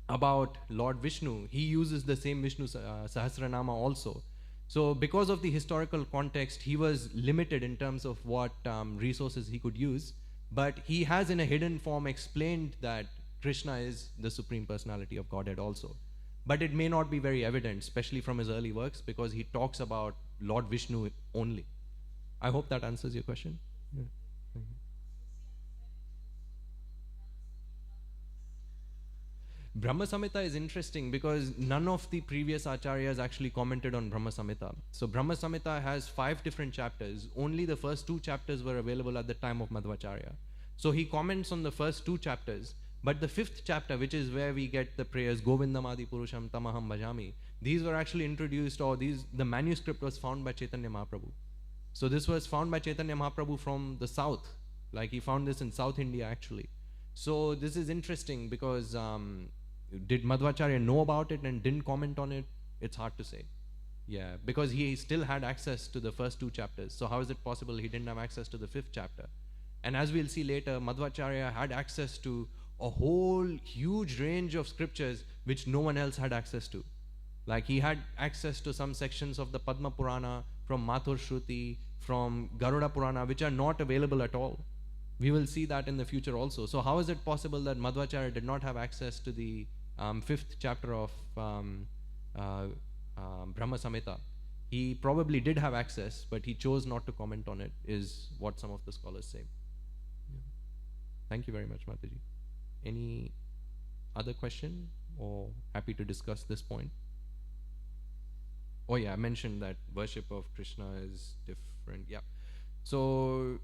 about Lord Vishnu, he uses the same Vishnu Sahasranama also. So because of the historical context, he was limited in terms of what resources he could use, but he has in a hidden form explained that Krishna is the Supreme Personality of Godhead also. But it may not be very evident, especially from his early works, because he talks about Lord Vishnu only. I hope that answers your question. Yeah. Thank you. Brahma Samhita is interesting because none of the previous acharyas actually commented on Brahma Samhita. So Brahma Samhita has 5 different chapters. Only the first 2 chapters were available at the time of Madhvacharya. So he comments on the first 2 chapters, but the 5th chapter, which is where we get the prayers Govindam Adi Purusham Tamaham Bhajami, these were actually introduced, or the manuscript was found by Chaitanya Mahaprabhu. So this was found by Chaitanya Mahaprabhu from the south. Like he found this in South India actually. So this is interesting because did Madhvacharya know about it and didn't comment on it? It's hard to say. Yeah, because he still had access to the first 2 chapters. So how is it possible he didn't have access to the 5th chapter? And as we'll see later, Madhvacharya had access to a whole huge range of scriptures which no one else had access to. Like he had access to some sections of the Padma Purana, from Mathur Shruti, from Garuda Purana, which are not available at all. We will see that in the future also. So how is it possible that Madhvacharya did not have access to the 5th chapter of Brahma Samhita? He probably did have access, but he chose not to comment on it, is what some of the scholars say. Yeah. Thank you very much, Mataji. Any other question, or happy to discuss this point? Oh yeah, I mentioned that worship of Krishna is different. Yeah. So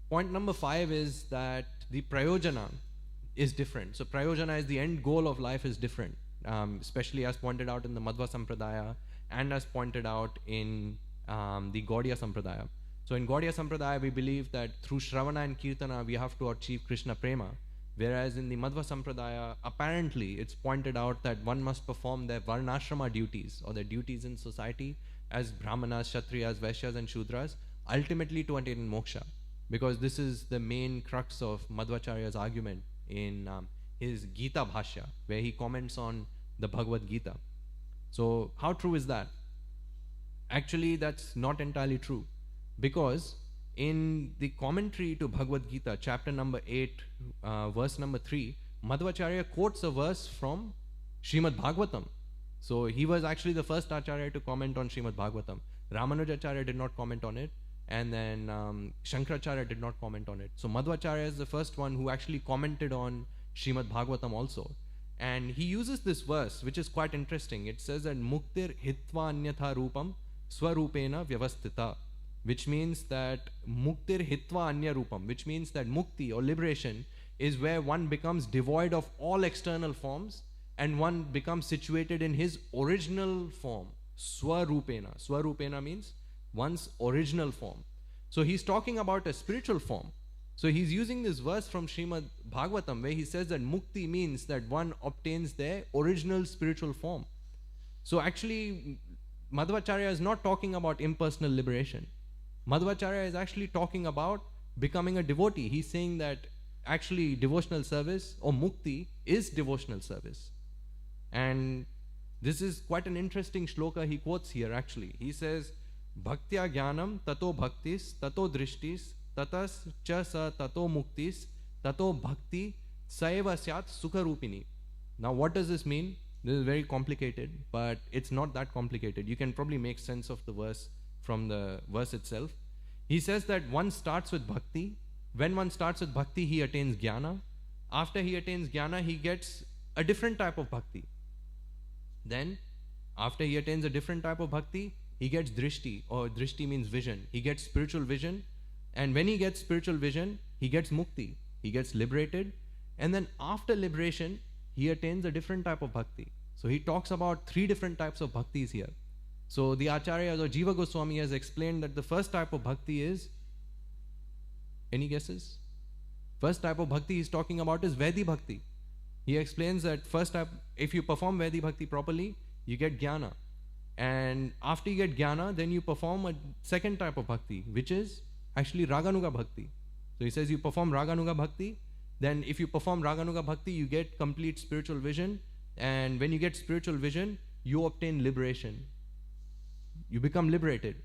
point number 5 is that the prayojana is different. So prayojana is the end goal of life is different, especially as pointed out in the Madhva Sampradaya and as pointed out in the Gaudiya Sampradaya. So in Gaudiya Sampradaya, we believe that through Shravana and Kirtana, we have to achieve Krishna Prema. Whereas in the Madhva Sampradaya, apparently it's pointed out that one must perform their Varnashrama duties, or their duties in society, as Brahmanas, Kshatriyas, Vaishyas and Shudras, ultimately to attain moksha. Because this is the main crux of Madhvacharya's argument in his Gita Bhashya, where he comments on the Bhagavad Gita. So how true is that? Actually, that's not entirely true. Because in the commentary to Bhagavad Gita, chapter number 8, verse number 3, Madhvacharya quotes a verse from Srimad Bhagavatam. So he was actually the first acharya to comment on Srimad Bhagavatam. Ramanujacharya did not comment on it, and then Shankaracharya did not comment on it. So Madhvacharya is the first one who actually commented on Srimad Bhagavatam also. And he uses this verse, which is quite interesting. It says that Muktir hitva anyatha rupam swarupena vyavastita, which means that muktir hitva anya rupam, which means that mukti or liberation is where one becomes devoid of all external forms and one becomes situated in his original form, swarupena. Swarupena means one's original form. So he's talking about a spiritual form. So he's using this verse from Srimad Bhagavatam where he says that mukti means that one obtains their original spiritual form. So actually, Madhvacarya is not talking about impersonal liberation. Madhvacarya is actually talking about becoming a devotee. He's saying that actually devotional service or mukti is devotional service. And this is quite an interesting shloka he quotes here actually. He says, Bhaktya jnanam tato bhaktis tato drishtis tatas cha sa tato muktis tato bhakti saeva syat sukha rupini. Now what does this mean? This is very complicated, but it's not that complicated. You can probably make sense of the verse from the verse itself. He says that one starts with bhakti. When one starts with bhakti, he attains jnana. After he attains jnana, he gets a different type of bhakti. Then, after he attains a different type of bhakti, he gets drishti, or drishti means vision. He gets spiritual vision. And when he gets spiritual vision, he gets mukti. He gets liberated. And then after liberation, he attains a different type of bhakti. So he talks about 3 different types of bhaktis here. So the Acharyas or Jiva Goswami has explained that the first type of bhakti is, any guesses? First type of bhakti he's talking about is Vaidhi Bhakti. He explains that first type, if you perform Vaidhi Bhakti properly, you get jnana. And after you get jnana, then you perform a second type of bhakti, which is actually Raganuga Bhakti. So he says you perform Raganuga Bhakti, then if you perform Raganuga Bhakti, you get complete spiritual vision. And when you get spiritual vision, you obtain liberation. You become liberated.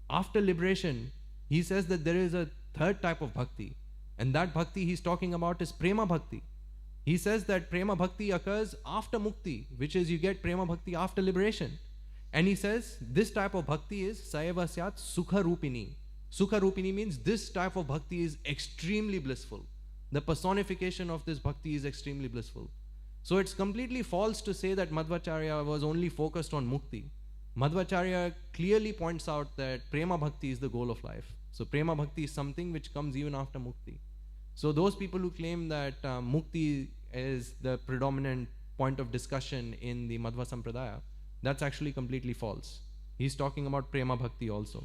After liberation, he says that there is a third type of bhakti. And that bhakti he's talking about is Prema Bhakti. He says that Prema Bhakti occurs after mukti, which is you get Prema Bhakti after liberation. And he says this type of bhakti is Saeva Syat Sukha Rupini. Sukha Rupini means this type of bhakti is extremely blissful. The personification of this bhakti is extremely blissful. So it's completely false to say that Madhvacharya was only focused on mukti. Madhvacharya clearly points out that Prema Bhakti is the goal of life. So Prema Bhakti is something which comes even after mukti. So those people who claim that mukti is the predominant point of discussion in the Madhva Sampradaya, that's actually completely false. He's talking about Prema Bhakti also.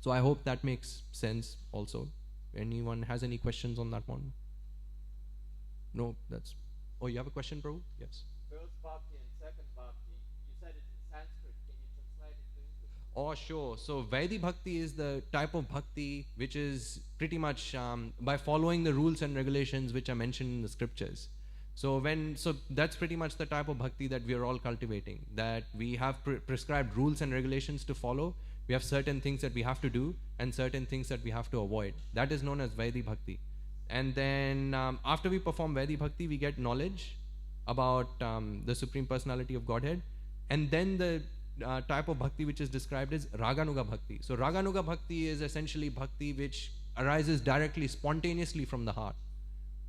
So I hope that makes sense also. Anyone has any questions on that one? No, that's... Oh, you have a question, Prabhu? Yes. First bhakti and second bhakti, you said it in Sanskrit. Can you translate it to English? Oh, sure. So Vaidhi Bhakti is the type of bhakti which is pretty much by following the rules and regulations which are mentioned in the scriptures. So that's pretty much the type of bhakti that we are all cultivating. That we have prescribed rules and regulations to follow. We have certain things that we have to do and certain things that we have to avoid. That is known as Vaidhi Bhakti. And then after we perform Vaidhi Bhakti, we get knowledge about the Supreme Personality of Godhead. And then the type of bhakti which is described is Raganuga Bhakti. So Raganuga Bhakti is essentially bhakti which arises directly, spontaneously from the heart.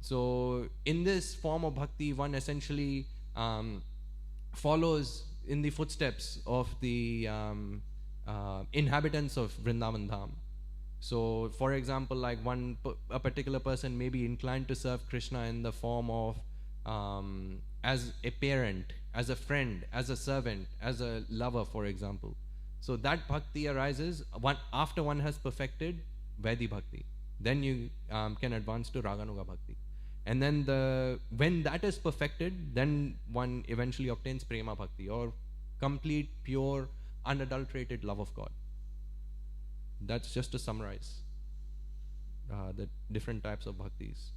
So in this form of bhakti, one essentially follows in the footsteps of the inhabitants of Vrindavan Dham. So for example, like a particular person may be inclined to serve Krishna in the form of as a parent, as a friend, as a servant, as a lover, for example. So that bhakti arises after one has perfected Vaidhi Bhakti. Then you can advance to Raganuga Bhakti. And then when that is perfected, then one eventually obtains Prema Bhakti, or complete, pure, unadulterated love of God. That's just to summarize the different types of bhaktis.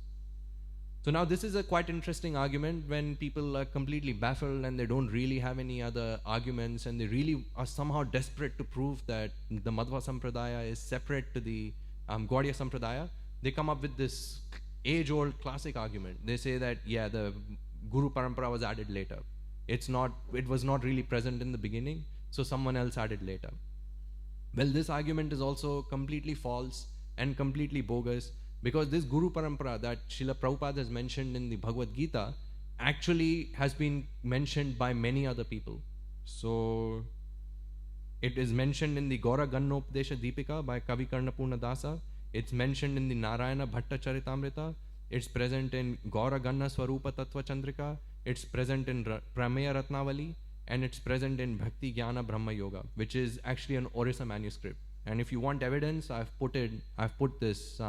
So now this is a quite interesting argument when people are completely baffled and they don't really have any other arguments, and they really are somehow desperate to prove that the Madhva Sampradaya is separate to the Gaudiya Sampradaya. They come up with this age-old classic argument. They say that, yeah, the Guru Parampara was added later. It was not really present in the beginning, so someone else added later. Well, this argument is also completely false and completely bogus, because this Guru Parampara that Srila Prabhupada has mentioned in the Bhagavad Gita actually has been mentioned by many other people. So it is mentioned in the Gaura Gannopdesha Deepika by Kavi Karnapurna Dasa. It's mentioned in the Narayana Bhatta Charitamrita. It's present in Gaura Ganna Swarupa Tattva Chandrika. It's present in Prameya Ratnavali. And it's present in Bhakti Jnana Brahma Yoga, which is actually an Orissa manuscript. And if you want evidence, I've put this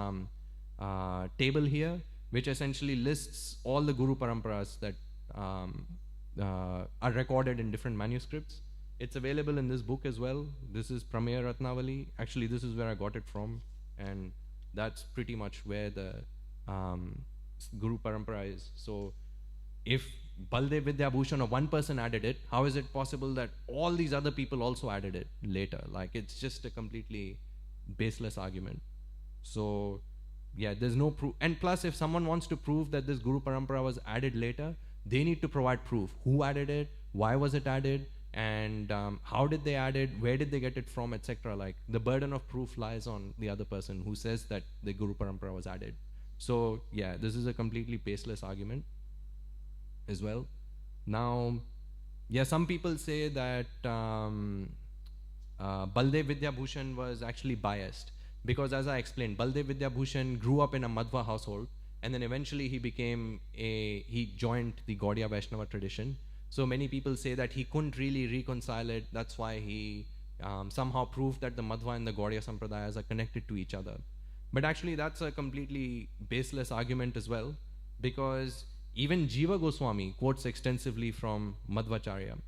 table here, which essentially lists all the Guru Paramparas that are recorded in different manuscripts. It's available in this book as well. This is Prameya Ratnavali. Actually, this is where I got it from, and that's pretty much where the Guru Parampara is. So if Baldev Vidyabhushan or one person added it, how is it possible that all these other people also added it later? Like, it's just a completely baseless argument. So yeah, there's no proof. And plus, if someone wants to prove that this Guru Parampara was added later, they need to provide proof. Who added it? Why was it added? And how did they add it? Where did they get it from, etc. Like, the burden of proof lies on the other person who says that the Guru Parampara was added. So yeah, this is a completely baseless argument as well. Now, yeah, some people say that Baldev Vidyabhushan was actually biased, because as I explained, Baldev Vidyabhushan grew up in a Madhva household, and then eventually he joined the Gaudiya Vaishnava tradition. So many people say that he couldn't really reconcile it. That's why he somehow proved that the Madhva and the Gaudiya Sampradayas are connected to each other. But actually, that's a completely baseless argument as well, because even Jiva Goswami quotes extensively from Madhvacarya.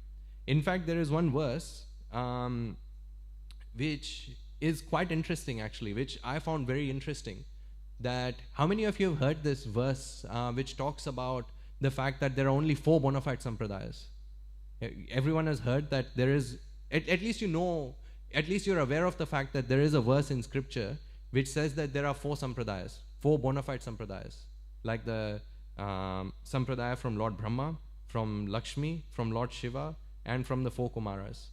In fact, there is one verse which is quite interesting, actually, which I found very interesting. That how many of you have heard this verse which talks about the fact that there are only 4 bona fide sampradayas? Everyone has heard that there is, at least you know, at least you're aware of the fact that there is a verse in scripture which says that there are 4 sampradayas, 4 bona fide sampradayas, like the sampradaya from Lord Brahma, from Lakshmi, from Lord Shiva, and from the 4 Kumaras.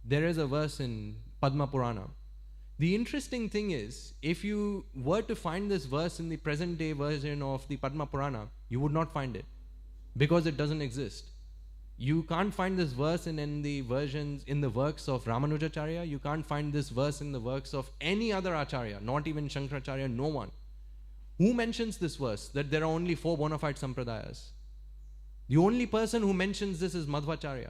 There is a verse in Padma Purana. The interesting thing is, if you were to find this verse in the present day version of the Padma Purana, you would not find it, because it doesn't exist. You can't find this verse in the versions, in the works of Ramanujacharya. You can't find this verse in the works of any other Acharya, not even Shankaracharya, no one. Who mentions this verse, that there are only 4 bona fide sampradayas? The only person who mentions this is Madhvacharya.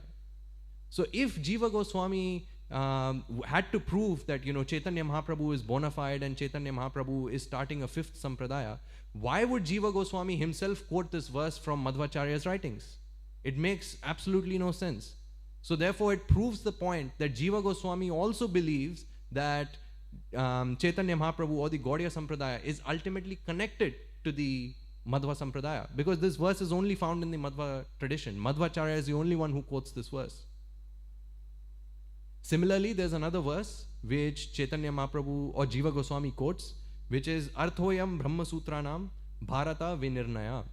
So if Jiva Goswami had to prove that, Chaitanya Mahaprabhu is bona fide and Chaitanya Mahaprabhu is starting a 5th sampradaya, why would Jiva Goswami himself quote this verse from Madhvacharya's writings? It makes absolutely no sense. So therefore, it proves the point that Jiva Goswami also believes that Chaitanya Mahaprabhu or the Gaudiya Sampradaya is ultimately connected to the Madhva Sampradaya, because this verse is only found in the Madhva tradition. Madhvacharya is the only one who quotes this verse. Similarly, there's another verse which Chaitanya Mahaprabhu or Jiva Goswami quotes, which is Arthoyam Brahma Sutranam Bharata Vinirnaya,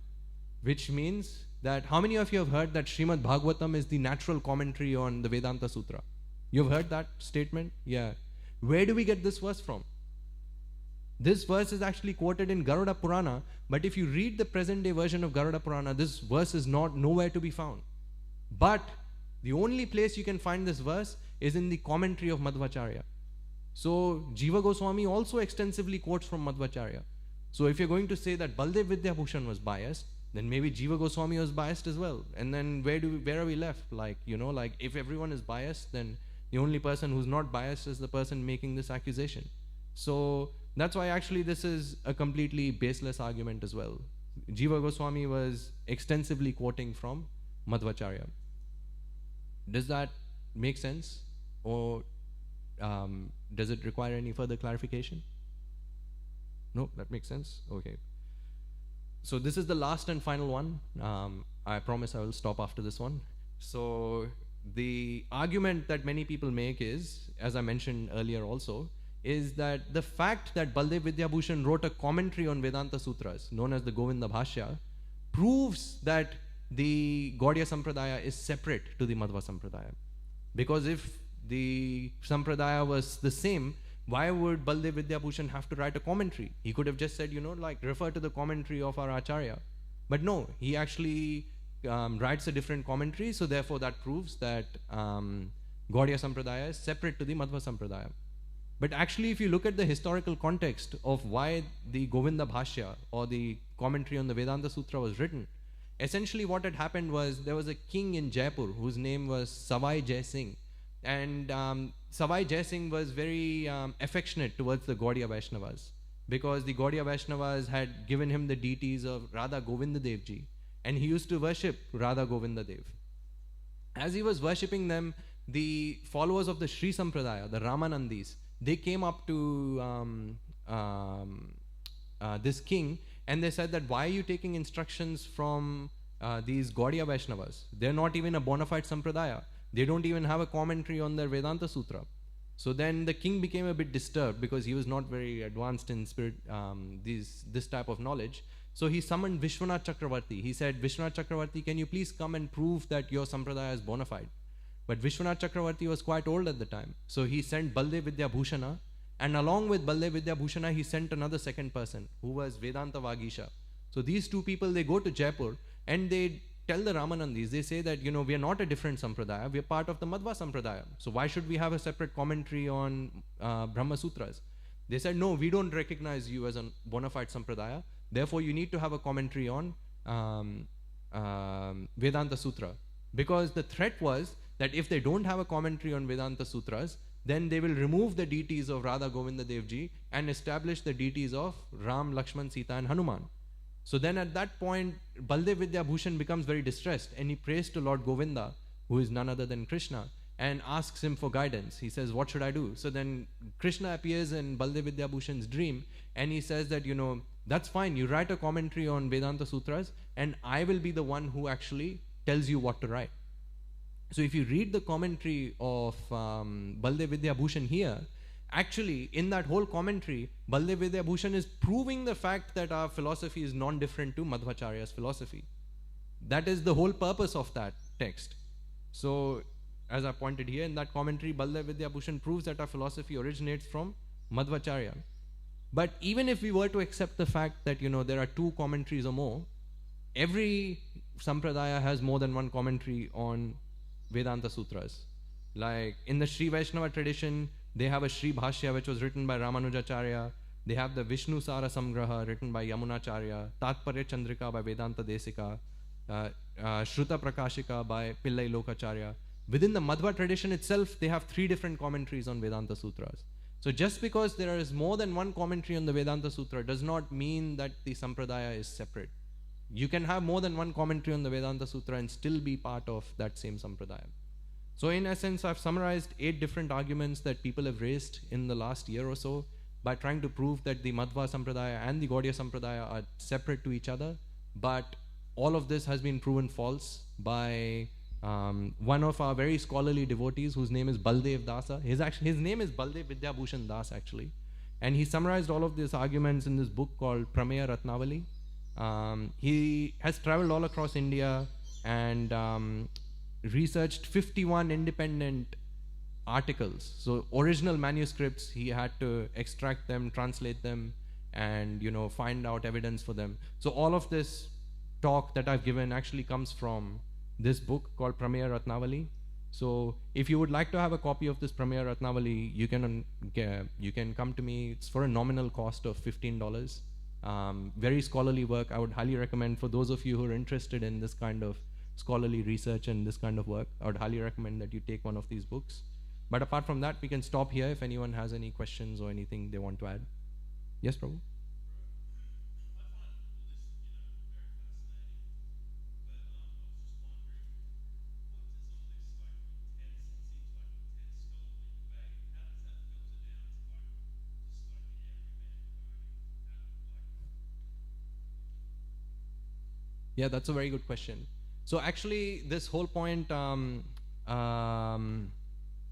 which means that, how many of you have heard that Srimad Bhagavatam is the natural commentary on the Vedanta Sutra? You've heard that statement? Yeah. Where do we get this verse from? This verse is actually quoted in Garuda Purana, but if you read the present day version of Garuda Purana, this verse is nowhere to be found. But the only place you can find this verse is in the commentary of Madhvacharya. So Jiva Goswami also extensively quotes from Madhvacharya. So if you're going to say that Baldev Vidyabhushan was biased, then maybe Jiva Goswami was biased as well. And then where are we left? Like if everyone is biased, then the only person who's not biased is the person making this accusation. So that's why actually this is a completely baseless argument as well. Jiva Goswami was extensively quoting from Madhvacharya. Does that make sense? Or does it require any further clarification? No, that makes sense? Okay. So this is the last and final one. I promise I will stop after this one. So the argument that many people make is, as I mentioned earlier also, is that the fact that Baldev Vidyabhushan wrote a commentary on Vedanta Sutras, known as the Govinda Bhashya, proves that the Gaudiya Sampradaya is separate to the Madhva Sampradaya. Because if the Sampradaya was the same, why would Baldev Vidyabhushan have to write a commentary? He could have just said, refer to the commentary of our Acharya. But no, he actually writes a different commentary, so therefore that proves that Gaudiya Sampradaya is separate to the Madhva Sampradaya. But actually, if you look at the historical context of why the Govinda Bhashya or the commentary on the Vedanta Sutra was written, essentially what had happened was there was a king in Jaipur whose name was Savai Jai Singh. And Savai Jai Singh was very affectionate towards the Gaudiya Vaishnavas. because the Gaudiya Vaishnavas had given him the deities of Radha Govinda Dev Ji, and he used to worship Radha Govinda Dev. As he was worshipping them, the followers of the Sri Sampradaya, the Ramanandis, they came up to this king, and they said that, why are you taking instructions from these Gaudiya Vaishnavas? They're not even a bona fide Sampradaya. They don't even have a commentary on their Vedanta Sutra. So then the king became a bit disturbed because he was not very advanced in spirit, this type of knowledge. So he summoned Vishwanath Chakravarti. He said, Vishwanath Chakravarti, can you please come and prove that your Sampradaya is bona fide? But Vishwanath Chakravarti was quite old at the time. So he sent Baldev Vidya Bhushana, and along with Baldev Vidya Bhushana, he sent another second person who was Vedanta Vagisha. So these two people, they go to Jaipur and they tell the Ramanandis, they say that, we are not a different Sampradaya, we are part of the Madhva Sampradaya. So why should we have a separate commentary on Brahma Sutras? They said, no, we don't recognize you as a bona fide Sampradaya. Therefore, you need to have a commentary on Vedanta Sutra. Because the threat was that if they don't have a commentary on Vedanta Sutras, then they will remove the deities of Radha Govinda Dev Ji and establish the deities of Ram, Lakshman, Sita and Hanuman. So then at that point, Baldev Vidya Bhushan becomes very distressed, and he prays to Lord Govinda, who is none other than Krishna, and asks him for guidance. He says, what should I do? So then Krishna appears in Baldev Vidya Bhushan's dream, and he says that, that's fine, you write a commentary on Vedanta Sutras, and I will be the one who actually tells you what to write. So if you read the commentary of Baldev Vidya Bhushan here, actually in that whole commentary, Baldev Vidya Bhushan is proving the fact that our philosophy is non-different to Madhvacarya's philosophy. That is the whole purpose of that text. So as I pointed here in that commentary, Baldev Vidya Bhushan proves that our philosophy originates from Madhvacarya. But even if we were to accept the fact that there are two commentaries or more, every Sampradaya has more than one commentary on Vedanta Sutras. Like in the Sri Vaishnava tradition, they have a Sri Bhashya which was written by Ramanujacharya. They have the Vishnu Sara Samgraha written by Yamunacharya, Tatparya Chandrika by Vedanta Desika, Shruta Prakashika by Pillai Lokacharya. Within the Madhva tradition itself, they have 3 different commentaries on Vedanta Sutras. So just because there is more than one commentary on the Vedanta Sutra does not mean that the Sampradaya is separate. You can have more than one commentary on the Vedanta Sutra and still be part of that same Sampradaya. So in essence, I've summarized 8 different arguments that people have raised in the last year or so by trying to prove that the Madhva Sampradaya and the Gaudiya Sampradaya are separate to each other. But all of this has been proven false by one of our very scholarly devotees whose name is Baldev Dasa. His name is Baldev Vidya Bhushan Das actually. And he summarized all of these arguments in this book called Prameya Ratnavali. He has traveled all across India and researched 51 independent articles. So original manuscripts, he had to extract them, translate them, and find out evidence for them. So all of this talk that I've given actually comes from this book called Prameya Ratnavali. So if you would like to have a copy of this Prameya Ratnavali, you can come to me. It's for a nominal cost of $15. Very scholarly work. I would highly recommend for those of you who are interested in this kind of scholarly research and this kind of work, I would highly recommend that you take one of these books. But apart from that, we can stop here if anyone has any questions or anything they want to add. Yes, Prabhu? Yeah, that's a very good question. So actually, this whole point, how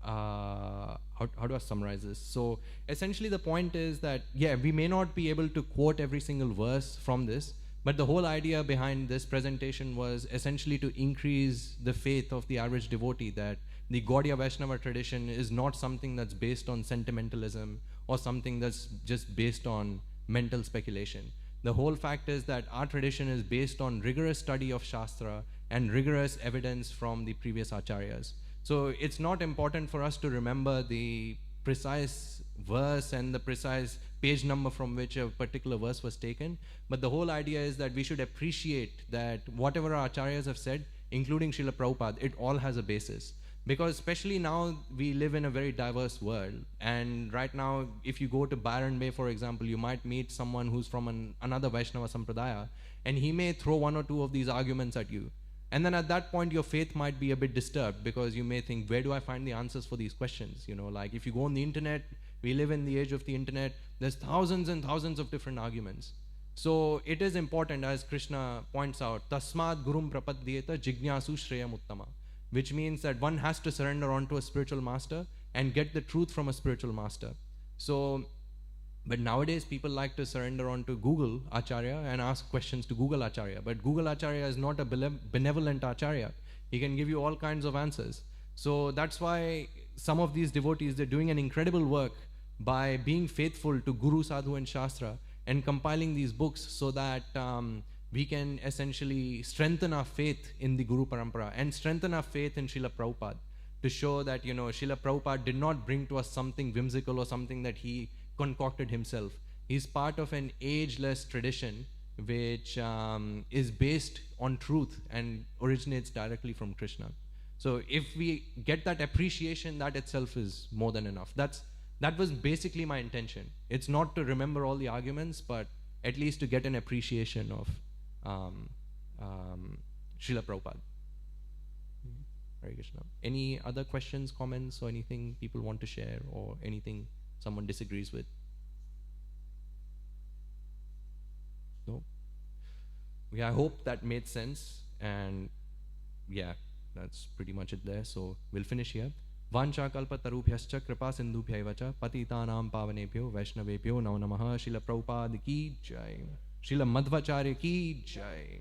do I summarize this? So essentially the point is that, yeah, we may not be able to quote every single verse from this, but the whole idea behind this presentation was essentially to increase the faith of the average devotee that the Gaudiya Vaishnava tradition is not something that's based on sentimentalism or something that's just based on mental speculation. The whole fact is that our tradition is based on rigorous study of Shastra and rigorous evidence from the previous acharyas. So it's not important for us to remember the precise verse and the precise page number from which a particular verse was taken, but the whole idea is that we should appreciate that whatever our acharyas have said, including Srila Prabhupada, it all has a basis. Because especially now we live in a very diverse world, and right now if you go to Byron Bay, for example, you might meet someone who's from another Vaishnava Sampradaya, and he may throw one or two of these arguments at you. And then at that point your faith might be a bit disturbed, because you may think, where do I find the answers for these questions? Like if you go on the internet, we live in the age of the internet, there's thousands and thousands of different arguments. So it is important, as Krishna points out, tasmad gurum prapadyeta jignasu shreyam uttama, which means that one has to surrender onto a spiritual master and get the truth from a spiritual master. So, but nowadays people like to surrender onto Google Acharya and ask questions to Google Acharya. But Google Acharya is not a benevolent Acharya. He can give you all kinds of answers. So that's why some of these devotees, they're doing an incredible work by being faithful to Guru, Sadhu and Shastra and compiling these books, so that we can essentially strengthen our faith in the Guru Parampara and strengthen our faith in Srila Prabhupada, to show that, Srila Prabhupada did not bring to us something whimsical or something that he concocted himself. He's part of an ageless tradition which is based on truth and originates directly from Krishna. So if we get that appreciation, that itself is more than enough. That was basically my intention. It's not to remember all the arguments, but at least to get an appreciation of Srila Prabhupada. Hare Krishna. Any other questions, comments, or anything people want to share, or anything someone disagrees with? No? Yeah, I hope that made sense, and yeah, that's pretty much it there. So we'll finish here. Vancha kalpa tarubhyascha kripa sindhubhyaivacha patitanam pavanebhyo vaishnavebhyo namo namaha. Srila Prabhupada ki jai. Srila Madhvacarya ki jai.